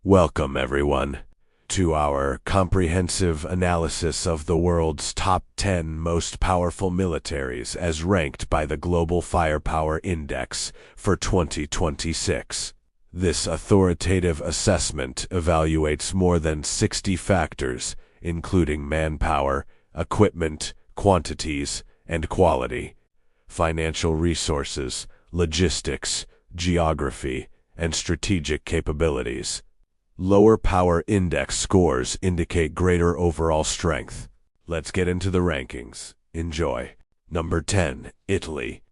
Welcome, everyone, to our comprehensive analysis of the world's top 10 most powerful militaries as ranked by the Global Firepower Index for 2026. This authoritative assessment evaluates more than 60 factors, including manpower, equipment, quantities, and quality, financial resources, logistics, geography, and strategic capabilities. Lower power index scores indicate greater overall strength. Let's get into the rankings. Enjoy. Number 10, Italy.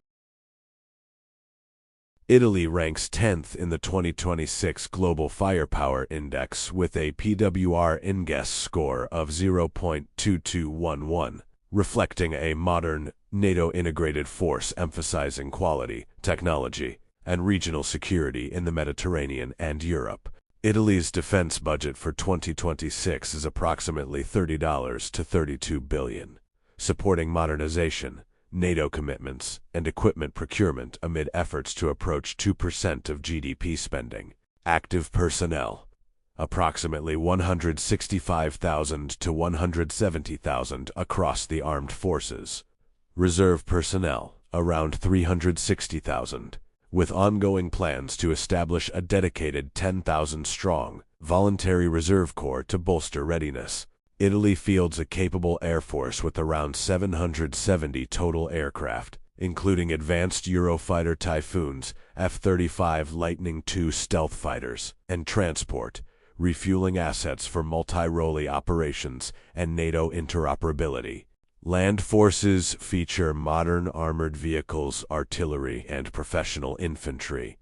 Italy ranks 10th in the 2026 Global Firepower Index with a PWR Index score of 0.2211, reflecting a modern, NATO-integrated force emphasizing quality, technology, and regional security in the Mediterranean and Europe. Italy's defense budget for 2026 is approximately $30 to $32 billion, supporting modernization, NATO commitments, and equipment procurement amid efforts to approach 2% of GDP spending. Active personnel, approximately 165,000 to 170,000 across the armed forces. Reserve personnel, around 360,000. With ongoing plans to establish a dedicated 10,000-strong voluntary reserve corps to bolster readiness. Italy fields a capable air force with around 770 total aircraft, including advanced Eurofighter Typhoons, F-35 Lightning II stealth fighters, and transport, refueling assets for multi-role operations and NATO interoperability. Land forces feature modern armored vehicles, artillery, and professional infantry.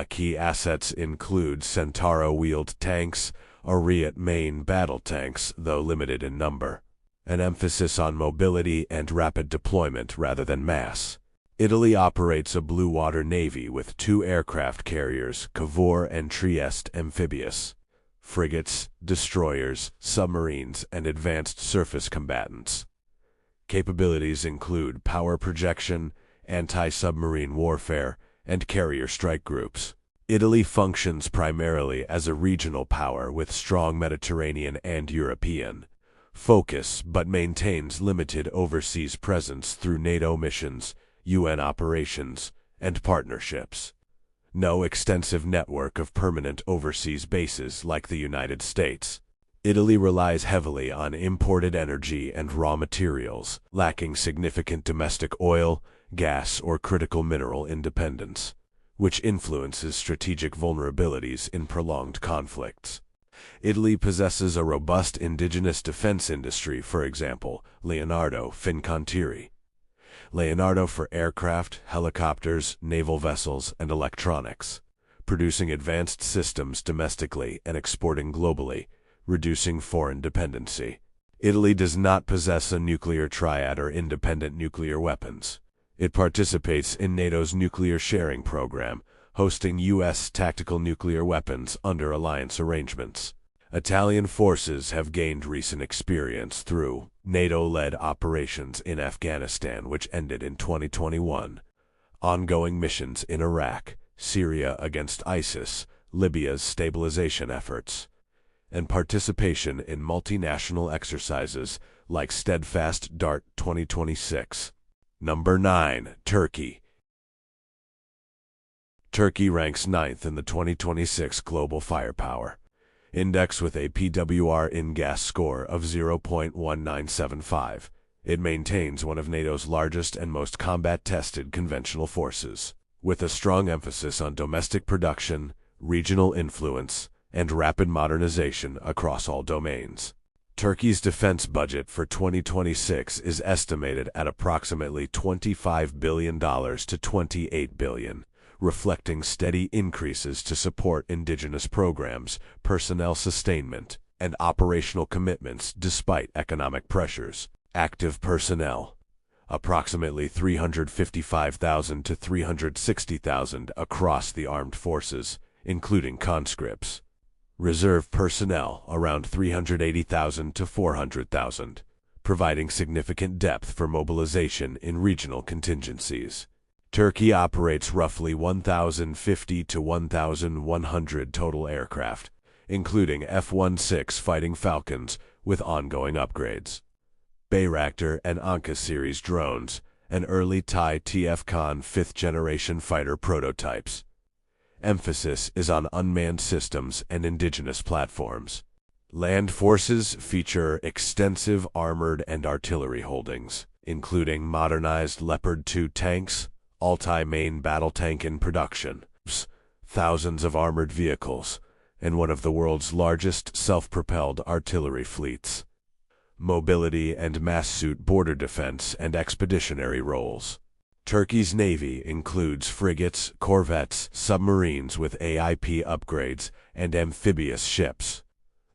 Key assets include Centauro-wheeled tanks, Ariete main battle tanks, though limited in number. An emphasis on mobility and rapid deployment rather than mass. Italy operates a blue water navy with 2 aircraft carriers, Cavour and Trieste amphibious, frigates, destroyers, submarines, and advanced surface combatants. Capabilities include power projection, anti-submarine warfare, and carrier strike groups. Italy functions primarily as a regional power with strong Mediterranean and European focus, but maintains limited overseas presence through NATO missions, UN operations, and partnerships. No extensive network of permanent overseas bases like the United States. Italy relies heavily on imported energy and raw materials, lacking significant domestic oil, gas, or critical mineral independence, which influences strategic vulnerabilities in prolonged conflicts. Italy possesses a robust indigenous defense industry, for example, Leonardo Fincantieri. Leonardo for aircraft, helicopters, naval vessels, and electronics, producing advanced systems domestically and exporting globally, reducing foreign dependency. Italy does not possess a nuclear triad or independent nuclear weapons. It participates in NATO's nuclear sharing program, hosting U.S. tactical nuclear weapons under alliance arrangements. Italian forces have gained recent experience through NATO-led operations in Afghanistan, which ended in 2021, ongoing missions in Iraq, Syria against ISIS, Libya's stabilization efforts, and participation in multinational exercises like Steadfast Dart 2026. Number 9, Turkey. Turkey ranks 9th in the 2026 Global Firepower Index with a PWR in-gas score of 0.1975. It maintains one of NATO's largest and most combat-tested conventional forces, with a strong emphasis on domestic production, regional influence, and rapid modernization across all domains. Turkey's defense budget for 2026 is estimated at approximately $25 billion to $28 billion, reflecting steady increases to support indigenous programs, personnel sustainment, and operational commitments despite economic pressures. Active personnel, approximately 355,000 to 360,000 across the armed forces, including conscripts. Reserve personnel, around 380,000 to 400,000, providing significant depth for mobilization in regional contingencies. Turkey operates roughly 1,050 to 1,100 total aircraft, including F-16 Fighting Falcons with ongoing upgrades. Bayraktar and Anka series drones, and early Thai TFCon 5th-generation fighter prototypes. Emphasis is on unmanned systems and indigenous platforms. Land forces feature extensive armored and artillery holdings, including modernized Leopard 2 tanks, Altai main battle tank in production, thousands of armored vehicles, and one of the world's largest self-propelled artillery fleets. Mobility and mass suit border defense and expeditionary roles. Turkey's navy includes frigates, corvettes, submarines with AIP upgrades, and amphibious ships.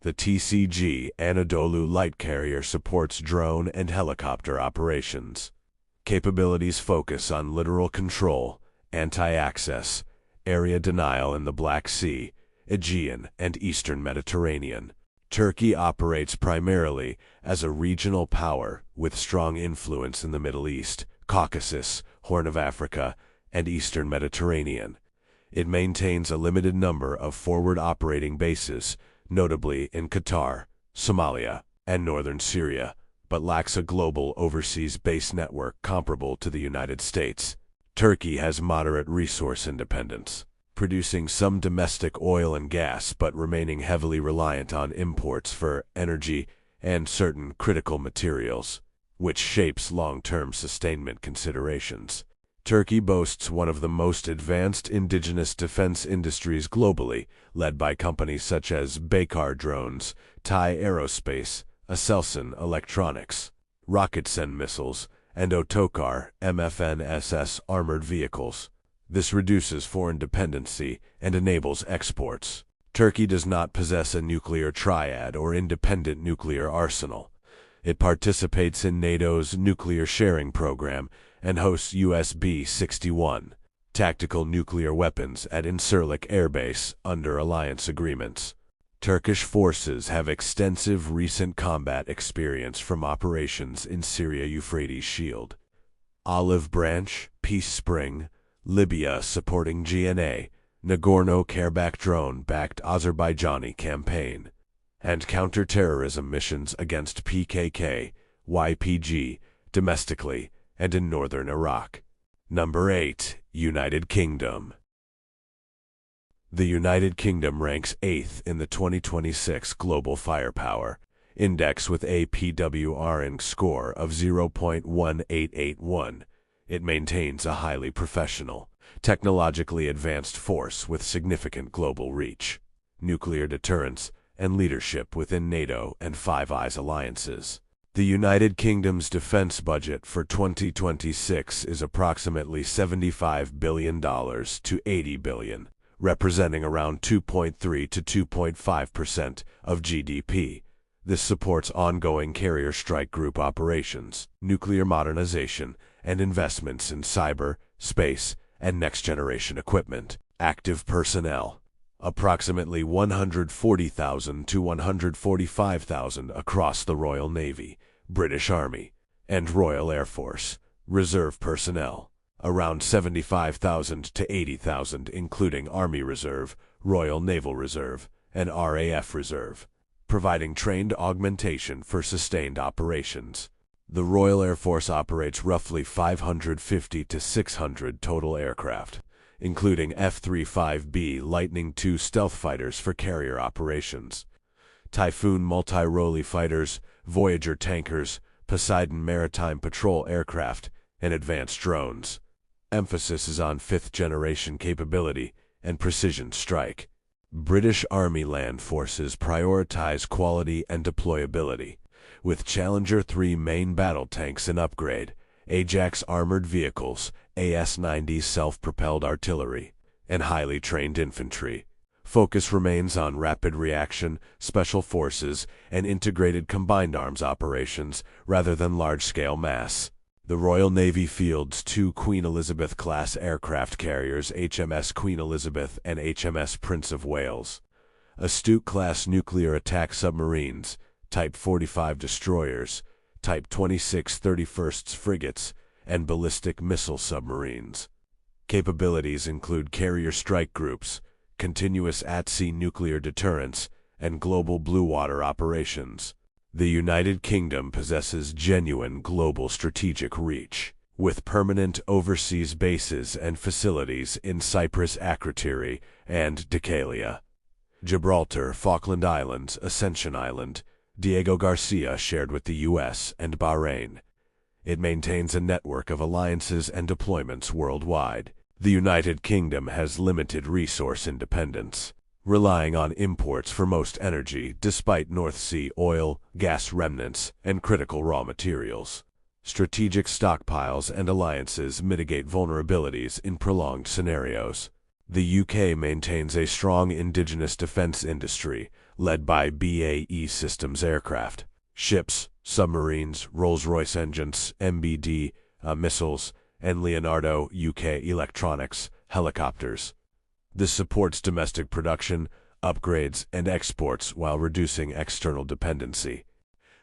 The TCG Anadolu light carrier supports drone and helicopter operations. Capabilities focus on littoral control, anti-access, area denial in the Black Sea, Aegean, and Eastern Mediterranean. Turkey operates primarily as a regional power with strong influence in the Middle East, Caucasus, Horn of Africa, and Eastern Mediterranean. It maintains a limited number of forward operating bases, notably in Qatar, Somalia, and northern Syria, but lacks a global overseas base network comparable to the United States. Turkey has moderate resource independence, producing some domestic oil and gas but remaining heavily reliant on imports for energy and certain critical materials, which shapes long-term sustainment considerations. Turkey boasts one of the most advanced indigenous defense industries globally, led by companies such as Baykar Drones, Thai Aerospace, Aselsan Electronics, Roketsan Missiles, and Otokar MFNSS armored vehicles. This reduces foreign dependency and enables exports. Turkey does not possess a nuclear triad or independent nuclear arsenal. It participates in NATO's nuclear sharing program and hosts USB-61 tactical nuclear weapons at Incirlik Air Base under alliance agreements. Turkish forces have extensive recent combat experience from operations in Syria-Euphrates Shield, Olive Branch, Peace Spring, Libya supporting GNA, Nagorno-Karabakh drone-backed Azerbaijani campaign, and counter-terrorism missions against PKK, YPG, domestically, and in northern Iraq. Number 8. United Kingdom. The United Kingdom ranks 8th in the 2026 Global Firepower Index with a PWR score of 0.1881. It maintains a highly professional, technologically advanced force with significant global reach, nuclear deterrence, and leadership within NATO and Five Eyes alliances. The United Kingdom's defense budget for 2026 is approximately $75 billion to $80 billion, representing around 2.3 to 2.5% of GDP. This supports ongoing carrier strike group operations, nuclear modernization, and investments in cyber, space, and next-generation equipment. Active personnel. Approximately 140,000 to 145,000 across the Royal Navy, British Army, and Royal Air Force. Reserve personnel. Around 75,000 to 80,000 including Army Reserve, Royal Naval Reserve, and RAF Reserve, providing trained augmentation for sustained operations. The Royal Air Force operates roughly 550 to 600 total aircraft, including F-35B Lightning II stealth fighters for carrier operations, Typhoon multi-role fighters, Voyager tankers, Poseidon maritime patrol aircraft, and advanced drones. Emphasis is on fifth-generation capability and precision strike. British Army land forces prioritize quality and deployability, with Challenger 3 main battle tanks in upgrade, Ajax armored vehicles, AS-90 self-propelled artillery, and highly trained infantry. Focus remains on rapid reaction, special forces, and integrated combined arms operations rather than large-scale mass. The Royal Navy fields 2 Queen Elizabeth-class aircraft carriers, HMS Queen Elizabeth and HMS Prince of Wales, Astute-class nuclear attack submarines, Type 45 destroyers, Type 26 31st frigates, and ballistic missile submarines. Capabilities include carrier strike groups, continuous at-sea nuclear deterrence, and global blue water operations. The United Kingdom possesses genuine global strategic reach, with permanent overseas bases and facilities in Cyprus, Akrotiri, and Dhekelia. Gibraltar, Falkland Islands, Ascension Island, Diego Garcia shared with the U.S. and Bahrain. It maintains a network of alliances and deployments worldwide. The United Kingdom has limited resource independence, relying on imports for most energy despite North Sea oil, gas remnants, and critical raw materials. Strategic stockpiles and alliances mitigate vulnerabilities in prolonged scenarios. The UK maintains a strong indigenous defense industry, led by BAE Systems aircraft, ships, submarines, Rolls-Royce engines, MBD, missiles, and Leonardo UK electronics, helicopters. This supports domestic production, upgrades, and exports while reducing external dependency.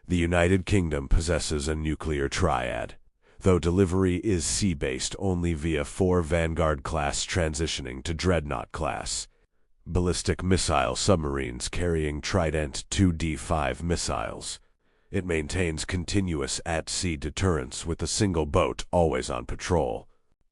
The United Kingdom possesses a nuclear triad, though delivery is sea-based only via 4 Vanguard-class transitioning to Dreadnought-class. Ballistic missile submarines carrying Trident 2D5 missiles. It maintains continuous at-sea deterrence with a single boat always on patrol.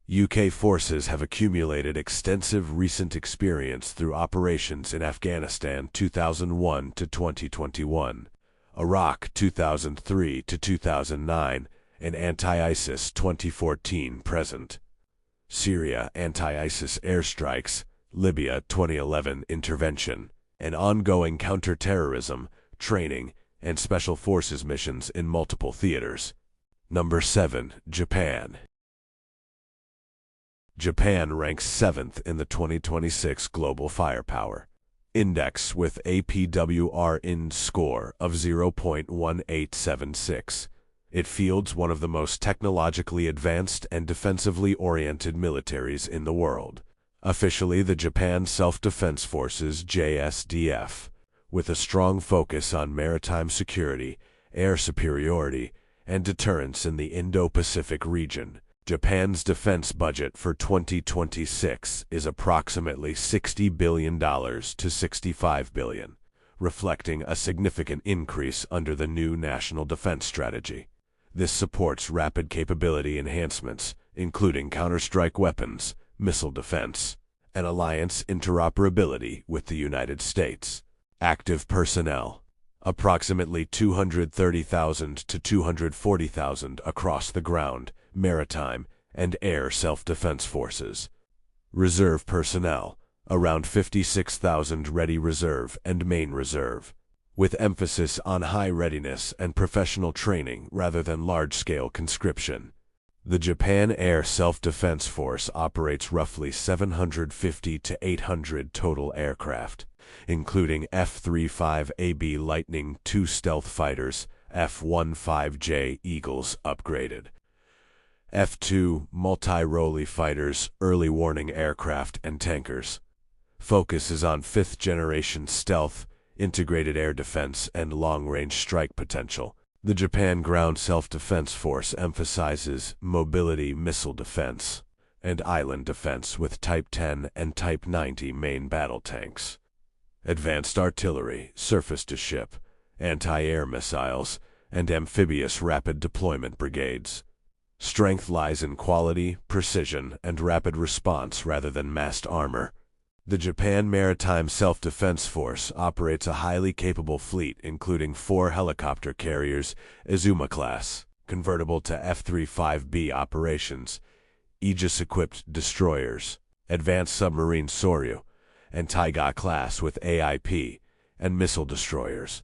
UK forces have accumulated extensive recent experience through operations in Afghanistan 2001 to 2021, Iraq 2003 to 2009, and anti-ISIS 2014-present. Syria anti-ISIS airstrikes, Libya 2011 intervention, and ongoing counter-terrorism, training, and special forces missions in multiple theaters. Number 7. Japan. Japan ranks 7th in the 2026 Global Firepower Index with APWR-IN score of 0.1876. It fields one of the most technologically advanced and defensively oriented militaries in the world. Officially the Japan Self-Defense Forces JSDF, with a strong focus on maritime security, air superiority, and deterrence in the Indo-Pacific region. Japan's defense budget for 2026 is approximately $60 billion to $65 billion, reflecting a significant increase under the new national defense strategy. This supports rapid capability enhancements, including counter-strike weapons, missile defense, and alliance interoperability with the United States. Active personnel, approximately 230,000 to 240,000 across the ground, maritime, and air self-defense forces. Reserve personnel, around 56,000 ready reserve and main reserve, with emphasis on high readiness and professional training rather than large-scale conscription. The Japan Air Self-Defense Force operates roughly 750 to 800 total aircraft, including F-35AB Lightning II stealth fighters, F-15J Eagles upgraded, F-2 multi-role fighters, early warning aircraft, and tankers. Focus is on 5th-generation stealth, integrated air defense, and long-range strike potential. The Japan Ground Self-Defense Force emphasizes mobility missile defense and island defense with Type 10 and Type 90 main battle tanks. Advanced artillery, surface-to-ship, anti-air missiles, and amphibious rapid deployment brigades. Strength lies in quality, precision, and rapid response rather than massed armor. The Japan Maritime Self-Defense Force operates a highly capable fleet including 4 helicopter carriers, Izuma-class, convertible to F-35B operations, Aegis-equipped destroyers, advanced submarine Soryu, and Taiga-class with AIP, and missile destroyers.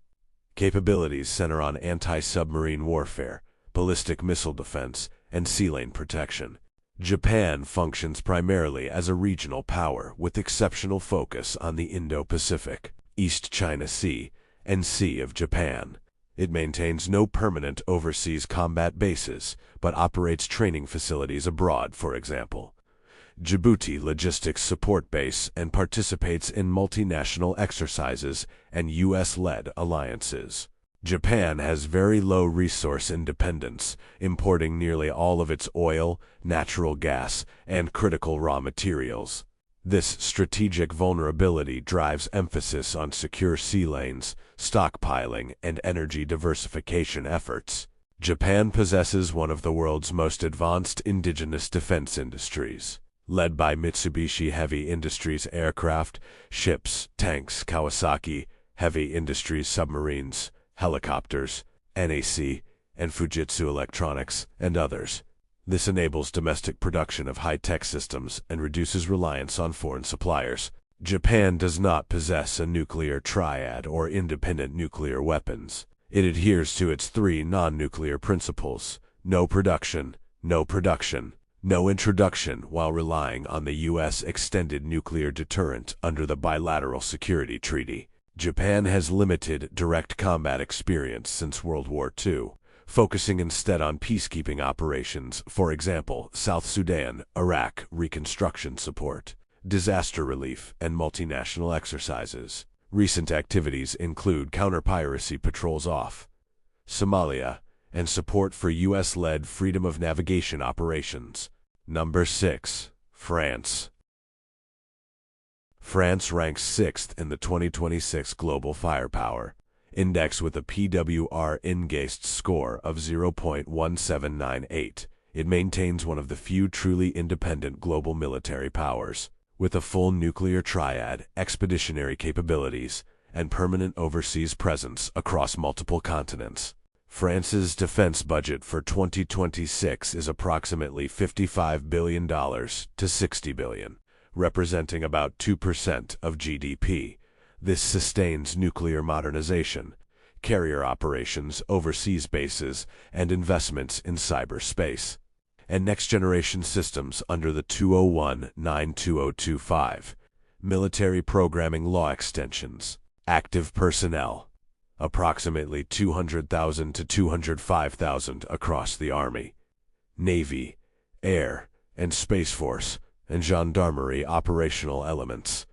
Capabilities center on anti-submarine warfare, ballistic missile defense, and sea lane protection. Japan functions primarily as a regional power with exceptional focus on the Indo-Pacific, East China Sea, and Sea of Japan. It maintains no permanent overseas combat bases, but operates training facilities abroad, for example. Djibouti Logistics Support Base, and participates in multinational exercises and U.S.-led alliances. Japan has very low resource independence, importing nearly all of its oil, natural gas, and critical raw materials. This strategic vulnerability drives emphasis on secure sea lanes, stockpiling, and energy diversification efforts. Japan possesses one of the world's most advanced indigenous defense industries. Led by Mitsubishi Heavy Industries aircraft, ships, tanks, Kawasaki Heavy Industries submarines, helicopters, NAC, and Fujitsu Electronics, and others. This enables domestic production of high-tech systems and reduces reliance on foreign suppliers. Japan does not possess a nuclear triad or independent nuclear weapons. It adheres to its three non-nuclear principles: no production, no production, no introduction, while relying on the U.S. extended nuclear deterrent under the Bilateral Security Treaty. Japan has limited direct combat experience since World War II, focusing instead on peacekeeping operations, for example, South Sudan, Iraq, reconstruction support, disaster relief, and multinational exercises. Recent activities include counter-piracy patrols off Somalia and support for U.S.-led freedom of navigation operations. Number 6. France. France ranks 6th in the 2026 Global Firepower Index with a PWR INGAST score of 0.1798. It maintains one of the few truly independent global military powers, with a full nuclear triad, expeditionary capabilities, and permanent overseas presence across multiple continents. France's defense budget for 2026 is approximately $55 billion to $60 billion, representing about 2% of GDP. This sustains nuclear modernization, carrier operations, overseas bases, and investments in cyberspace, and next-generation systems under the 201-92025. Military programming law extensions. Active personnel. Approximately 200,000 to 205,000 across the Army, Navy, Air, and Space Force, and Gendarmerie operational elements.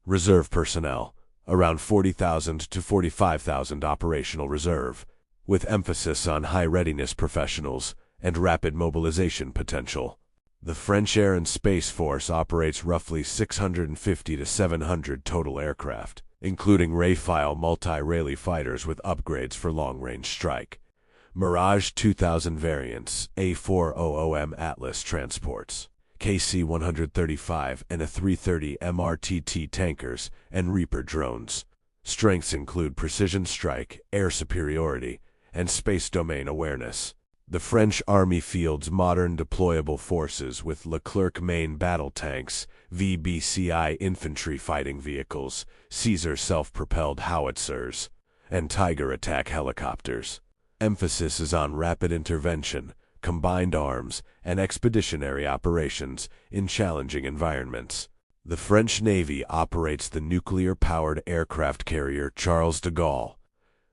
Reserve personnel. Around 40,000 to 45,000 operational reserve, with emphasis on high-readiness professionals and rapid mobilization potential. The French Air and Space Force operates roughly 650 to 700 total aircraft, including Rafale multi-Rayleigh fighters with upgrades for long-range strike, Mirage 2000 variants, A400M Atlas transports, KC-135 and A330 MRTT tankers, and Reaper drones. Strengths include precision strike, air superiority, and space domain awareness. The French Army fields modern deployable forces with Leclerc main battle tanks, VBCI infantry fighting vehicles, Caesar self-propelled howitzers, and Tiger attack helicopters. Emphasis is on rapid intervention, combined arms, and expeditionary operations in challenging environments. The French Navy operates the nuclear-powered aircraft carrier Charles de Gaulle,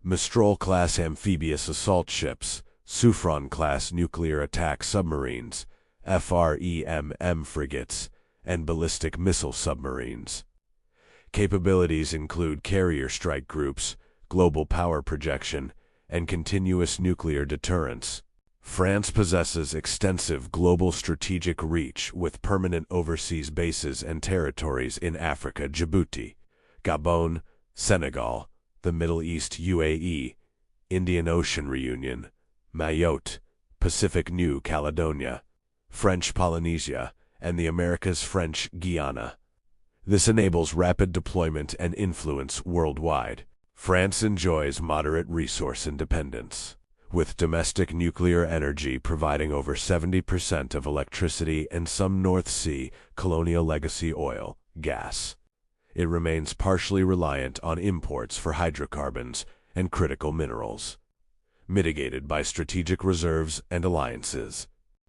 Mistral-class amphibious assault ships, Suffren-class nuclear attack submarines, FREMM frigates, and ballistic missile submarines. Capabilities include carrier strike groups, global power projection, and continuous nuclear deterrence. France possesses extensive global strategic reach with permanent overseas bases and territories in Africa, Djibouti, Gabon, Senegal, the Middle East, UAE, Indian Ocean Reunion, Mayotte, Pacific New Caledonia, French Polynesia, and the Americas French Guiana. This enables rapid deployment and influence worldwide. France enjoys moderate resource independence, with domestic nuclear energy providing over 70% of electricity and some North Sea colonial legacy oil, gas. It remains partially reliant on imports for hydrocarbons and critical minerals, mitigated by strategic reserves and alliances.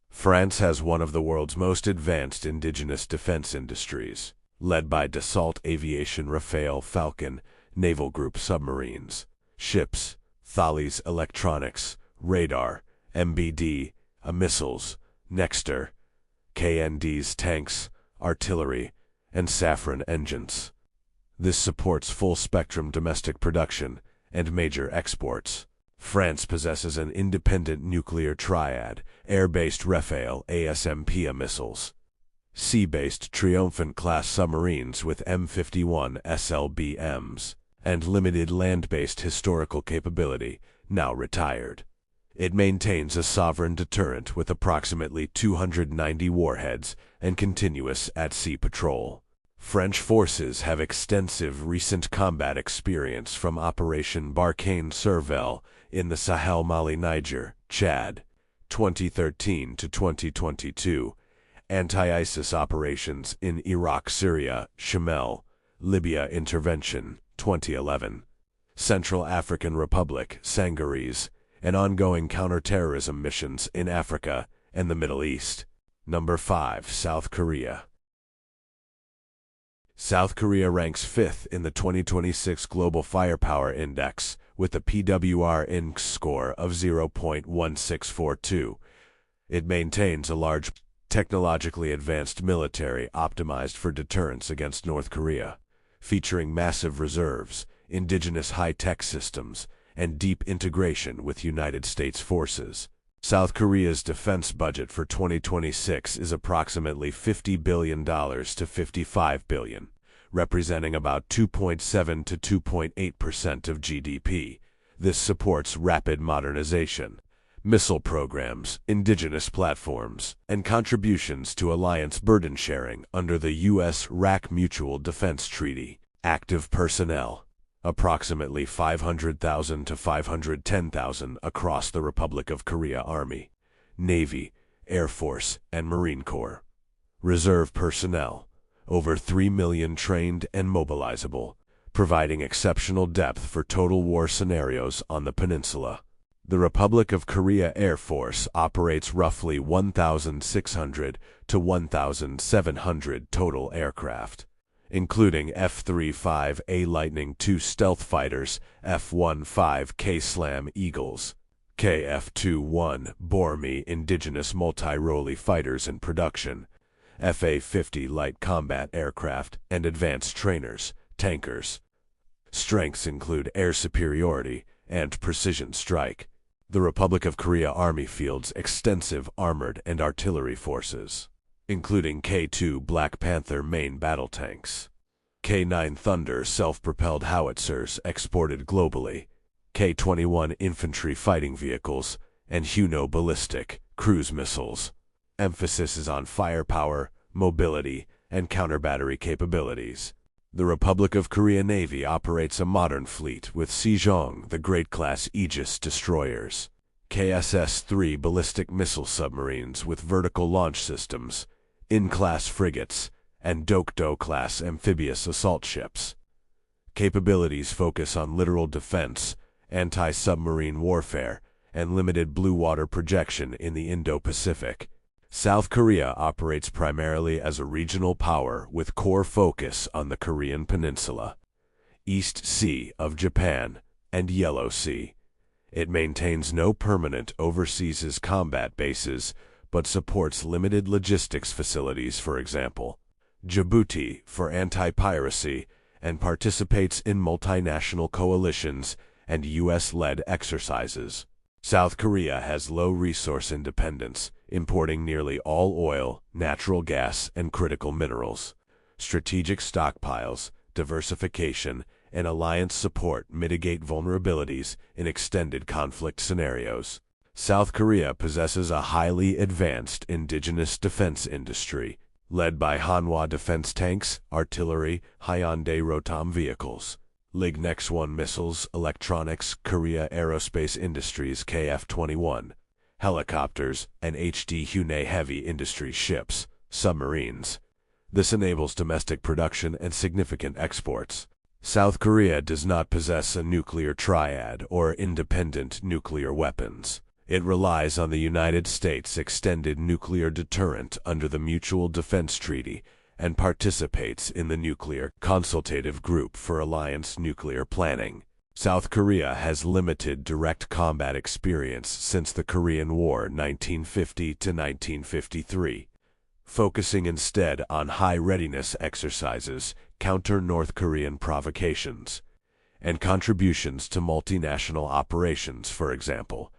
France has one of the world's most advanced indigenous defense industries, led by Dassault Aviation Rafale Falcon Naval Group submarines, ships, Thales Electronics, radar, MBD, missiles, Nexter, KND's tanks, artillery, and Safran engines. This supports full-spectrum domestic production and major exports. France possesses an independent nuclear triad, air-based Rafale ASMP missiles, sea-based Triumphant-class submarines with M51 SLBMs, and limited land-based historical capability, now retired. It maintains a sovereign deterrent with approximately 290 warheads and continuous at-sea patrol. French forces have extensive recent combat experience from Operation Barkhane Cervelle in the Sahel, Mali, Niger, Chad, 2013 to 2022, anti-ISIS operations in Iraq, Syria, Shamel, Libya intervention, 2011, Central African Republic, Sangaris, and ongoing counterterrorism missions in Africa and the Middle East. Number 5. South Korea. South Korea ranks 5th in the 2026 Global Firepower Index with a PWR Index score of 0.1642. It maintains a large, technologically advanced military optimized for deterrence against North Korea, featuring massive reserves, indigenous high-tech systems, and deep integration with United States forces. South Korea's defense budget for 2026 is approximately $50 billion to $55 billion, representing about 2.7 to 2.8% of GDP. This supports rapid modernization, missile programs, indigenous platforms, and contributions to alliance burden sharing under the U.S.-RAC Mutual Defense Treaty. Active personnel, approximately 500,000 to 510,000 across the Republic of Korea Army, Navy, Air Force, and Marine Corps. Reserve personnel, over 3 million trained and mobilizable, providing exceptional depth for total war scenarios on the peninsula. The Republic of Korea Air Force operates roughly 1,600 to 1,700 total aircraft, including F-35A Lightning II stealth fighters, F-15K Slam Eagles, KF-21 Bormi indigenous multi-role fighters in production, FA-50 light combat aircraft, and advanced trainers, tankers. Strengths include air superiority and precision strike. The Republic of Korea Army fields extensive armored and artillery forces, including K-2 Black Panther main battle tanks, K-9 Thunder self-propelled howitzers exported globally, K-21 infantry fighting vehicles, and Huno ballistic cruise missiles. Emphasis is on firepower, mobility, and counter-battery capabilities. The Republic of Korea Navy operates a modern fleet with Sejong, the Great-class Aegis destroyers, KSS-3 ballistic missile submarines with vertical launch systems, In-class frigates, and Dokdo-class amphibious assault ships. Capabilities focus on littoral defense, anti-submarine warfare, and limited blue water projection in the Indo-Pacific. South Korea operates primarily as a regional power with core focus on the Korean Peninsula, East Sea of Japan, and Yellow Sea. It maintains no permanent overseas combat bases, but supports limited logistics facilities, for example, Djibouti for anti-piracy, and participates in multinational coalitions and U.S.-led exercises. South Korea has low resource independence, importing nearly all oil, natural gas, and critical minerals. Strategic stockpiles, diversification, and alliance support mitigate vulnerabilities in extended conflict scenarios. South Korea possesses a highly advanced indigenous defense industry, led by Hanwha defense tanks, artillery, Hyundai Rotom vehicles, Lignex-1 missiles, electronics, Korea Aerospace Industries KF-21, helicopters, and HD Hyundai heavy industry ships, submarines. This enables domestic production and significant exports. South Korea does not possess a nuclear triad or independent nuclear weapons. It relies on the United States' extended nuclear deterrent under the Mutual Defense Treaty and participates in the Nuclear Consultative Group for Alliance Nuclear Planning. South Korea has limited direct combat experience since the Korean War 1950 to 1953, focusing instead on high readiness exercises, counter North Korean provocations, and contributions to multinational operations, for example,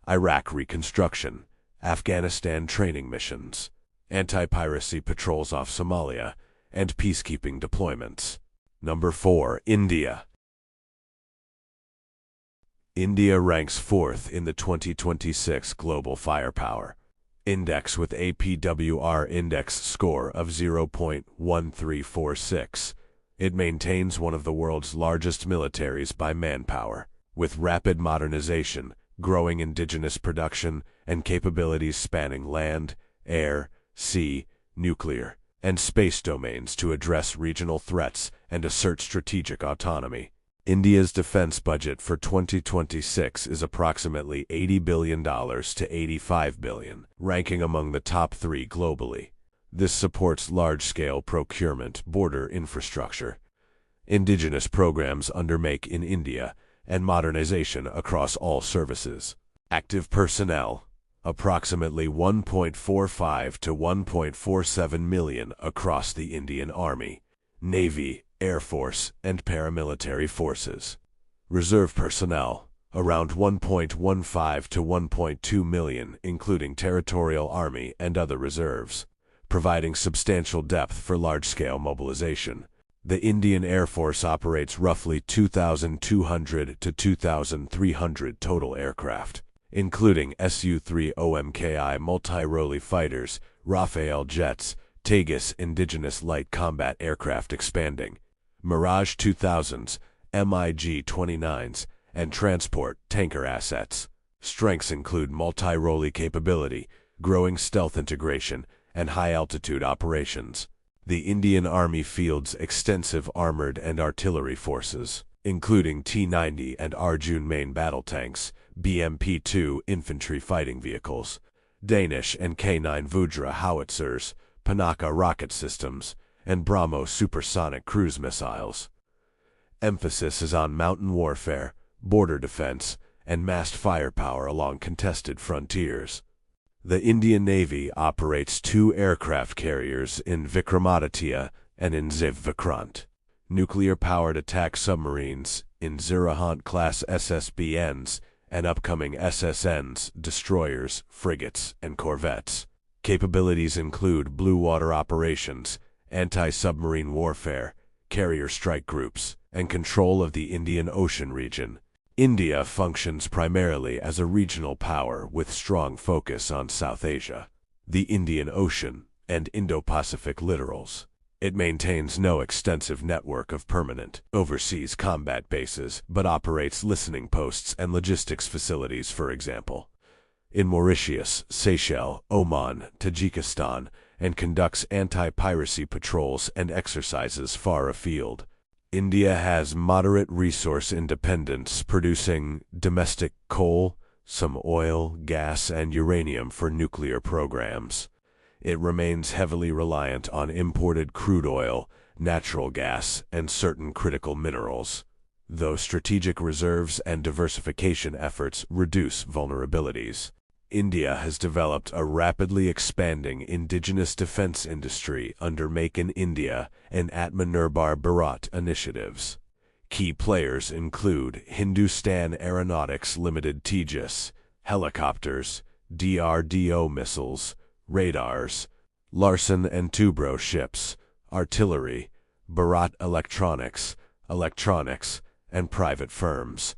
Iraq reconstruction, Afghanistan training missions. anti-piracy patrols off Somalia, and peacekeeping deployments. Number 4. India. India ranks 4th in the 2026 Global Firepower Index with a PWR index score of 0.1346. It maintains one of the world's largest militaries by manpower, with rapid modernization, growing indigenous production, and capabilities spanning land, air, sea, nuclear, and space domains to address regional threats and assert strategic autonomy. India's defense budget for 2026 is approximately $80 billion to $85 billion, ranking among the top 3 globally. This supports large-scale procurement, border infrastructure, indigenous programs under Make in India, and modernization across all services. Active personnel, approximately 1.45 to 1.47 million across the Indian Army, Navy, Air Force, and paramilitary forces. Reserve personnel, around 1.15 to 1.2 million, including Territorial Army and other reserves, providing substantial depth for large-scale mobilization. The Indian Air Force operates roughly 2,200 to 2,300 total aircraft, including Su-3 OMKI multi-role fighters, Rafale jets, Tejas indigenous light combat aircraft expanding, Mirage 2000s, MiG-29s, and transport tanker assets. Strengths include multi-role capability, growing stealth integration, and high-altitude operations. The Indian Army fields extensive armored and artillery forces, including T-90 and Arjun main battle tanks, BMP-2 infantry fighting vehicles, Danish and K-9 Vajra howitzers, Pinaka rocket systems, and BrahMos supersonic cruise missiles. Emphasis is on mountain warfare, border defense, and massed firepower along contested frontiers. The Indian Navy operates 2 aircraft carriers in Vikramaditya and in Ziv Vikrant, nuclear-powered attack submarines in Zirahant-class SSBNs, and upcoming SSNs, destroyers, frigates, and corvettes. Capabilities include blue water operations, anti-submarine warfare, carrier strike groups, and control of the Indian Ocean region. India functions primarily as a regional power with strong focus on South Asia, the Indian Ocean, and Indo-Pacific littorals. It maintains no extensive network of permanent, overseas combat bases, but operates listening posts and logistics facilities, for example, in Mauritius, Seychelles, Oman, Tajikistan, and conducts anti-piracy patrols and exercises far afield. India has moderate resource independence, producing domestic coal, some oil, gas, and uranium for nuclear programs. It remains heavily reliant on imported crude oil, natural gas, and certain critical minerals, though strategic reserves and diversification efforts reduce vulnerabilities. India has developed a rapidly expanding indigenous defense industry under Make in India and Atmanirbhar Bharat initiatives. Key players include Hindustan Aeronautics Limited Tejas, helicopters, DRDO missiles, radars, Larsen & Toubro ships, artillery, Bharat Electronics, and private firms.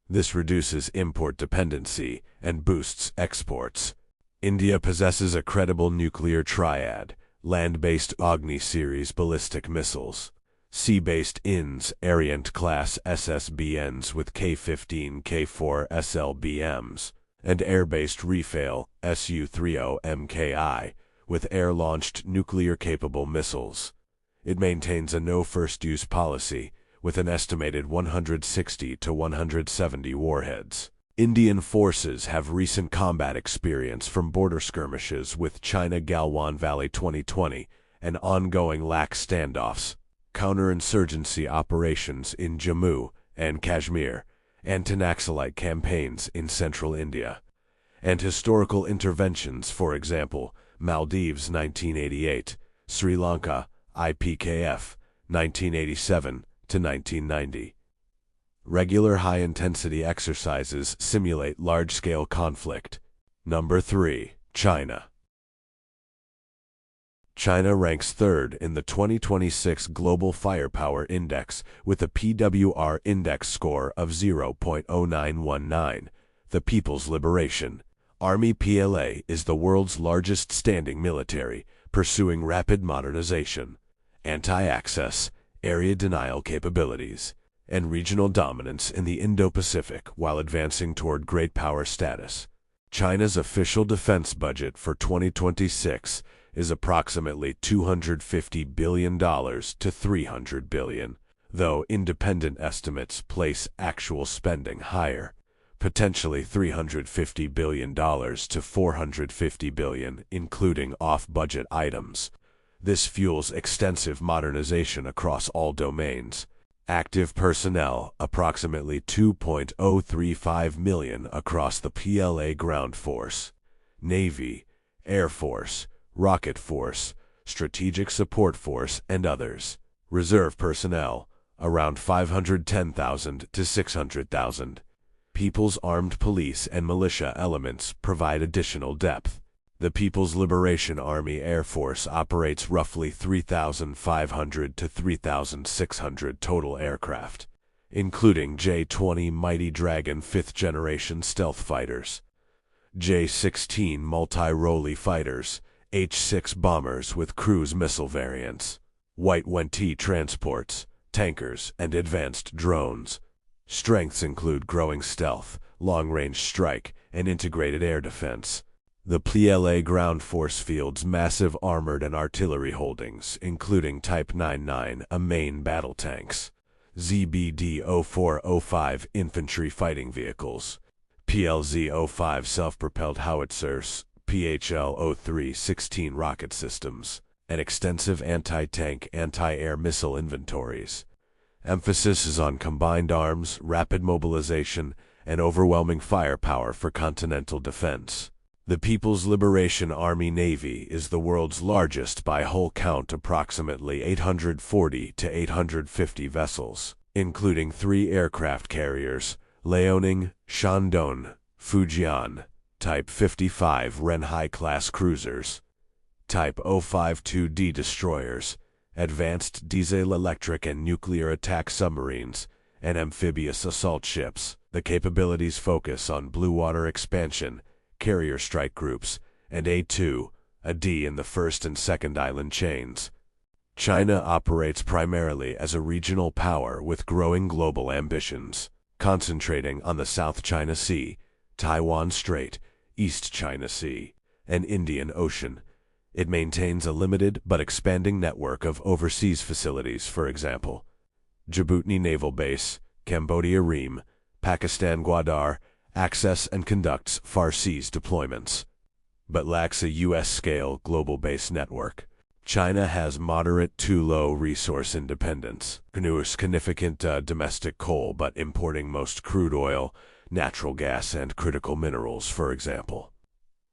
This reduces import dependency and boosts exports. India possesses a credible nuclear triad, land-based Agni series ballistic missiles, sea-based INS Ariant-class SSBNs with K-15, K-4 SLBMs, and air-based Rafale Su-30 MKI with air-launched nuclear-capable missiles. It maintains a no-first-use policy, with an estimated 160 to 170 warheads. Indian forces have recent combat experience from border skirmishes with China Galwan Valley 2020 and ongoing LAC standoffs, counterinsurgency operations in Jammu and Kashmir, anti-Naxalite campaigns in central India, and historical interventions, for example, Maldives 1988, Sri Lanka, IPKF 1987 to 1990. Regular high-intensity exercises simulate large-scale conflict. Number 3. China. China ranks third in the 2026 Global Firepower Index with a PWR index score of 0.0919. The People's Liberation Army (PLA) is the world's largest standing military, pursuing rapid modernization, anti-access, area denial capabilities, and regional dominance in the Indo-Pacific while advancing toward great power status. China's official defense budget for 2026 is approximately $250 billion to $300 billion, though independent estimates place actual spending higher, potentially $350 billion to $450 billion, including off-budget items. This fuels extensive modernization across all domains. Active personnel, approximately 2.035 million across the PLA ground force, Navy, Air Force, Rocket Force, Strategic Support Force, and others. Reserve personnel, around 510,000 to 600,000. People's Armed Police and militia elements provide additional depth. The People's Liberation Army Air Force operates roughly 3,500 to 3,600 total aircraft, including J-20 Mighty Dragon 5th-generation stealth fighters, J-16 multi-role fighters, H-6 bombers with cruise missile variants, White 1T transports, tankers, and advanced drones. Strengths include growing stealth, long-range strike, and integrated air defense. The PLA ground force fields massive armored and artillery holdings, including Type 99 main battle tanks, ZBD-04-05 infantry fighting vehicles, PLZ-05 self-propelled howitzers, PHL-03 16 rocket systems, and extensive anti-tank, anti-air missile inventories. Emphasis is on combined arms, rapid mobilization, and overwhelming firepower for continental defense. The People's Liberation Army Navy is the world's largest by hull count, approximately 840 to 850 vessels, including 3 aircraft carriers, Liaoning, Shandong, Fujian, Type 55 Ren high-class cruisers, Type 052D destroyers, advanced diesel-electric and nuclear attack submarines, and amphibious assault ships. The capabilities focus on blue water expansion, carrier strike groups, and A2, a D in the first and second island chains. China operates primarily as a regional power with growing global ambitions, concentrating on the South China Sea, Taiwan Strait, East China Sea, and Indian Ocean. It maintains a limited but expanding network of overseas facilities, for example, Djibouti Naval Base, Cambodia Ream, Pakistan Gwadar, access and conducts far seas deployments, but lacks a U.S.-scale global base network. China has moderate to low resource independence, significant domestic coal but importing most crude oil, natural gas, and critical minerals, for example.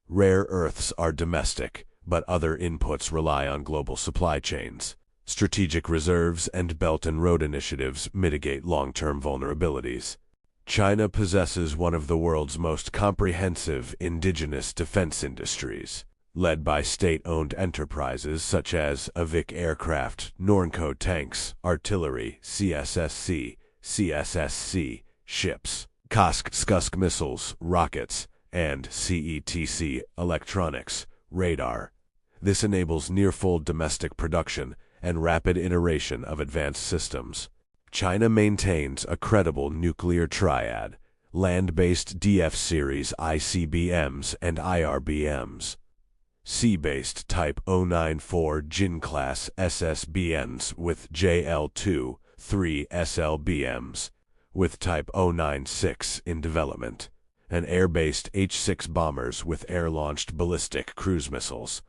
Rare earths are domestic, but other inputs rely on global supply chains. Strategic reserves and Belt and Road initiatives mitigate long-term vulnerabilities. China possesses one of the world's most comprehensive indigenous defense industries, led by state-owned enterprises such as Avic Aircraft, Nornco Tanks, Artillery, CSSC, ships, Skusk missiles, rockets, and CETC electronics, radar. This enables near-full domestic production and rapid iteration of advanced systems. China maintains a credible nuclear triad, land-based DF-series ICBMs and IRBMs, sea-based Type 094 Jin-class SSBMs with JL-2, 3 SLBMs, with Type 096 in development, and air-based H-6 bombers with air-launched ballistic cruise missiles.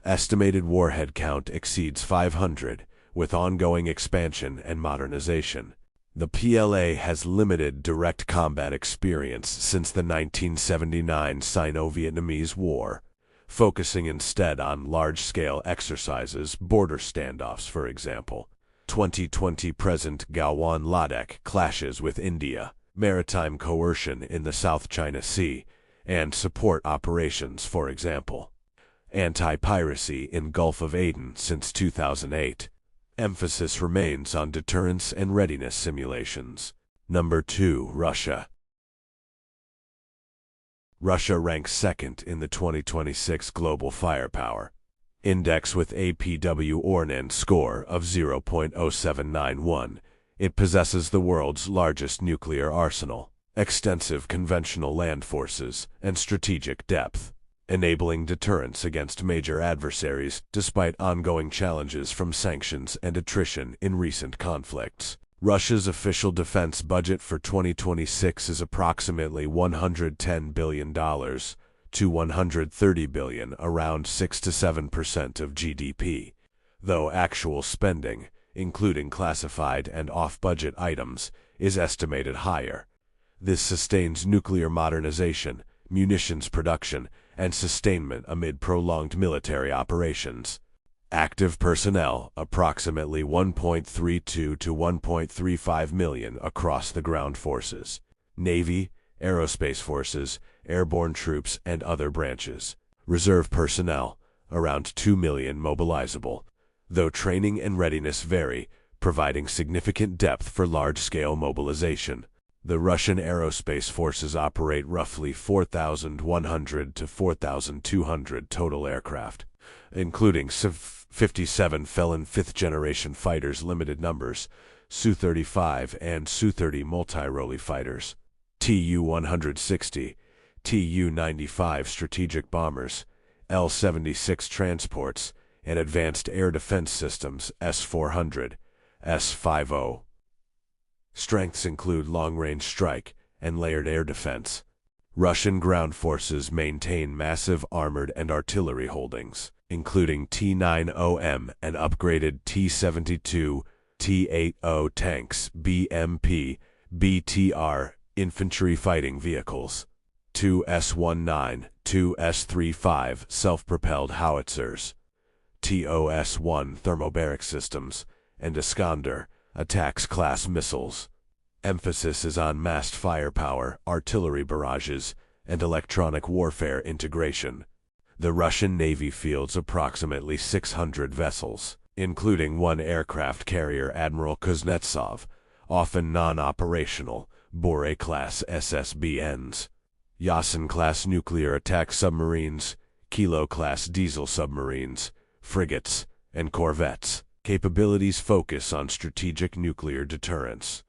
Estimated warhead count exceeds 500, with ongoing expansion and modernization. The PLA has limited direct combat experience since the 1979 Sino-Vietnamese War, focusing instead on large-scale exercises, border standoffs, for example. 2020 present Galwan Ladakh clashes with India, maritime coercion in the South China Sea, and support operations, for example. anti-piracy in Gulf of Aden since 2008. Emphasis remains on deterrence and readiness simulations. Number 2. Russia. Russia ranks second in the 2026 Global Firepower Index with APW Ornan score of 0.0791. It possesses the world's largest nuclear arsenal, extensive conventional land forces, and strategic depth, enabling deterrence against major adversaries despite ongoing challenges from sanctions and attrition in recent conflicts. Russia's official defense budget for 2026 is approximately $110 billion to $130 billion, around 6 to 7% of GDP, though actual spending, including classified and off-budget items, is estimated higher. This sustains nuclear modernization, munitions production, and sustainment amid prolonged military operations. Active personnel, approximately 1.32 to 1.35 million across the ground forces, Navy, aerospace forces, airborne troops, and other branches. Reserve personnel, around 2 million mobilizable, though training and readiness vary, providing significant depth for large-scale mobilization. The Russian aerospace forces operate roughly 4,100 to 4,200 total aircraft, including 57 Felon fifth-generation fighters, limited numbers, Su-35 and Su-30 multi-role fighters, Tu-160, Tu-95 strategic bombers, L-76 transports, and advanced air defense systems, S-400, S-50. Strengths include long-range strike and layered air defense. Russian ground forces maintain massive armored and artillery holdings, including T-90M and upgraded T-72, T-80 tanks, BMP, BTR, infantry fighting vehicles, 2 S-19, 2 S-35 self-propelled howitzers, TOS-1 thermobaric systems, and Iskander attacks-class missiles. Emphasis is on massed firepower, artillery barrages, and electronic warfare integration. The Russian Navy fields approximately 600 vessels, including one aircraft carrier, Admiral Kuznetsov, often non-operational, Bore-class SSBNs, Yasen-class nuclear attack submarines, Kilo-class diesel submarines, frigates, and corvettes. Capabilities focus on strategic nuclear deterrence,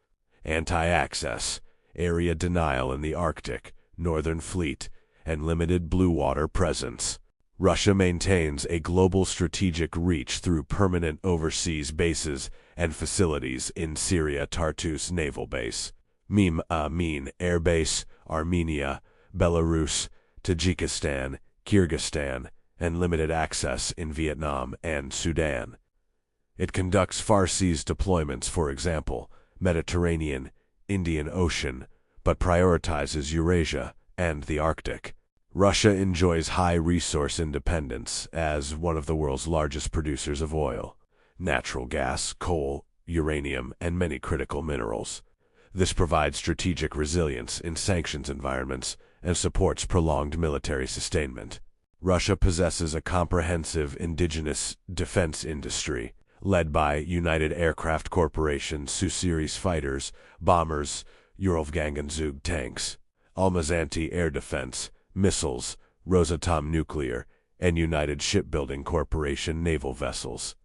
anti-access, area denial in the Arctic, Northern Fleet, and limited blue water presence. Russia maintains a global strategic reach through permanent overseas bases and facilities in Syria, Tartus Naval Base, Mim Amin Air Base, Armenia, Belarus, Tajikistan, Kyrgyzstan, and limited access in Vietnam and Sudan. It conducts far-seas deployments, for example, Mediterranean, Indian Ocean, but prioritizes Eurasia and the Arctic. Russia enjoys high resource independence as one of the world's largest producers of oil, natural gas, coal, uranium, and many critical minerals. This provides strategic resilience in sanctions environments and supports prolonged military sustainment. Russia possesses a comprehensive indigenous defense industry, led by United Aircraft Corporation Su-series fighters, bombers, Uralganzug tanks, Almazanti air defense, missiles, Rosatom nuclear, and United Shipbuilding Corporation naval vessels.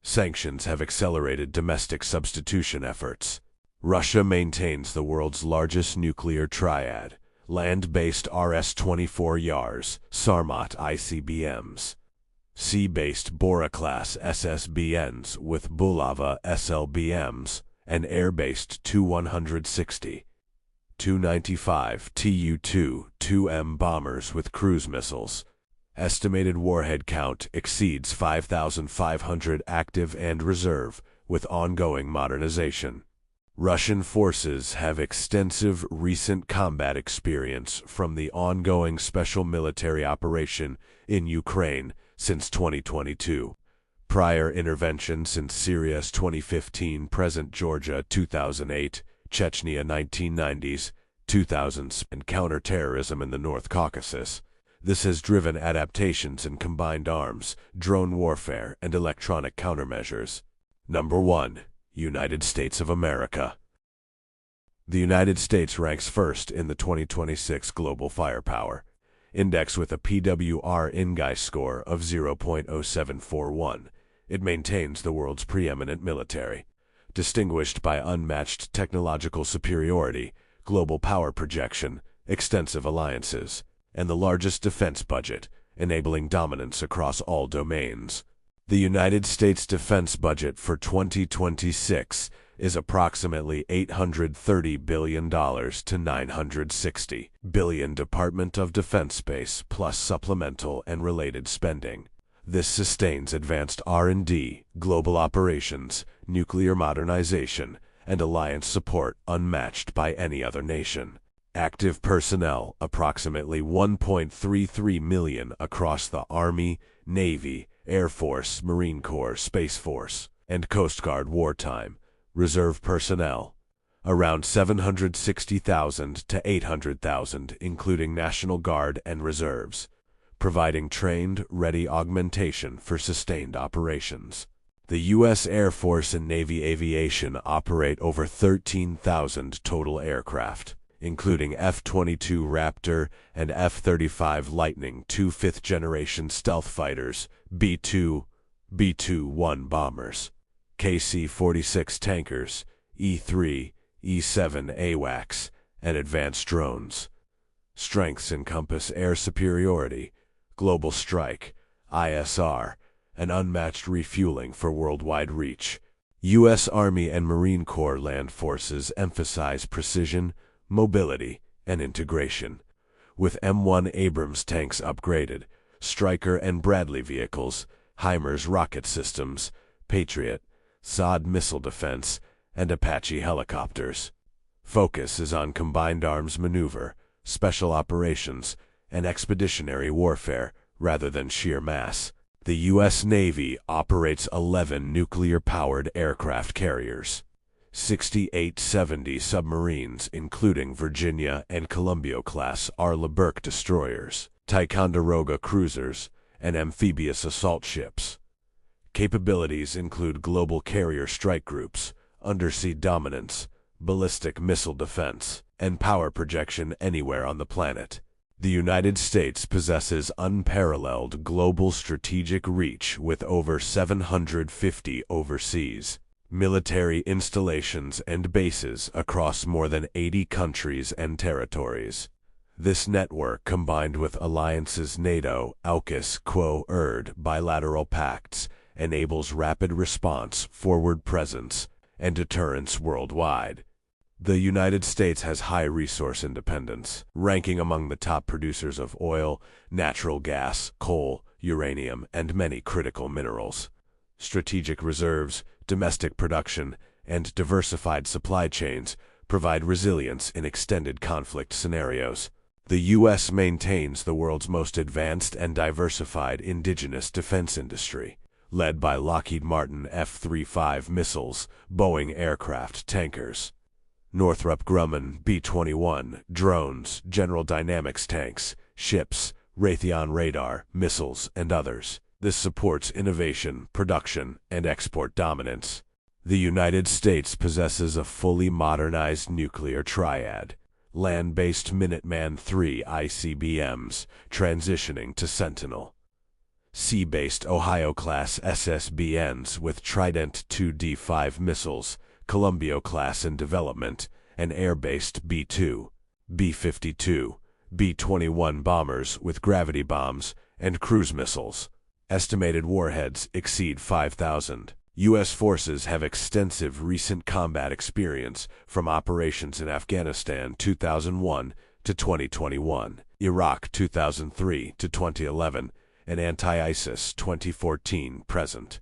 Sanctions have accelerated domestic substitution efforts. Russia maintains the world's largest nuclear triad, land-based RS-24 Yars, Sarmat ICBMs, sea-based Bora-class SSBNs with Bulava SLBMs, and air-based Tu-160, Tu-95 Tu-2 bombers with cruise missiles. Estimated warhead count exceeds 5,500 active and reserve, with ongoing modernization. Russian forces have extensive recent combat experience from the ongoing special military operation in Ukraine since 2022. Prior intervention since Syria's 2015, present Georgia 2008, Chechnya 1990s, 2000s, and counterterrorism in the North Caucasus. This has driven adaptations in combined arms, drone warfare, and electronic countermeasures. Number 1. United States of America. The United States ranks first in the 2026 Global Firepower Index with a PWR INGAI score of 0.0741. It maintains the world's preeminent military, distinguished by unmatched technological superiority, global power projection, extensive alliances, and the largest defense budget, enabling dominance across all domains. The United States defense budget for 2026 is approximately $830 billion to $960 billion Department of Defense space plus supplemental and related spending. This sustains advanced R&D, global operations, nuclear modernization, and alliance support unmatched by any other nation. Active personnel, approximately 1.33 million across the Army, Navy, Air Force, Marine Corps, Space Force, and Coast Guard wartime. Reserve personnel, around 760,000 to 800,000, including National Guard and reserves, providing trained, ready augmentation for sustained operations. The U.S. Air Force and Navy Aviation operate over 13,000 total aircraft, including F-22 Raptor and F-35 Lightning II fifth-generation stealth fighters, B-2, B-21 bombers, KC-46 tankers, E-3, E-7 AWACS, and advanced drones. Strengths encompass air superiority, global strike, ISR, and unmatched refueling for worldwide reach. U.S. Army and Marine Corps land forces emphasize precision, mobility, and integration. With M1 Abrams tanks upgraded, Stryker and Bradley vehicles, HIMARS rocket systems, Patriot, SOD missile defense, and Apache helicopters. Focus is on combined arms maneuver, special operations, and expeditionary warfare rather than sheer mass. The U.S. Navy operates 11 nuclear-powered aircraft carriers, 6870 submarines including Virginia and Columbia-class Arleigh Burke destroyers, Ticonderoga cruisers, and amphibious assault ships. Capabilities include global carrier strike groups, undersea dominance, ballistic missile defense, and power projection anywhere on the planet. The United States possesses unparalleled global strategic reach with over 750 overseas military installations and bases across more than 80 countries and territories. This network, combined with alliances NATO, AUKUS, Quo, ERD, bilateral pacts, enables rapid response, forward presence, and deterrence worldwide. The United States has high resource independence, ranking among the top producers of oil, natural gas, coal, uranium, and many critical minerals. Strategic reserves, domestic production, and diversified supply chains provide resilience in extended conflict scenarios. The U.S. maintains the world's most advanced and diversified indigenous defense industry, led by Lockheed Martin F-35 missiles, Boeing aircraft tankers, Northrop Grumman B-21 drones, General Dynamics tanks, ships, Raytheon radar, missiles, and others. This supports innovation, production, and export dominance. The United States possesses a fully modernized nuclear triad, land-based Minuteman III ICBMs transitioning to Sentinel, sea-based Ohio-class SSBNs with Trident II D5 missiles, Columbia-class in development, and air-based B-2, B-52, B-21 bombers with gravity bombs and cruise missiles. Estimated warheads exceed 5,000. U.S. forces have extensive recent combat experience from operations in Afghanistan 2001 to 2021, Iraq 2003 to 2011, and anti-ISIS 2014 present.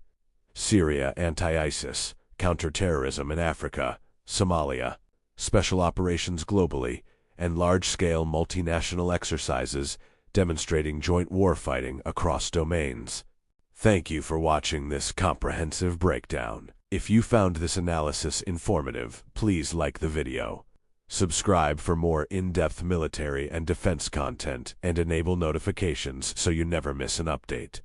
Syria anti-ISIS, counterterrorism in Africa, Somalia, special operations globally, and large-scale multinational exercises demonstrating joint warfighting across domains. Thank you for watching this comprehensive breakdown. If you found this analysis informative, please like the video. Subscribe for more in-depth military and defense content and enable notifications so you never miss an update.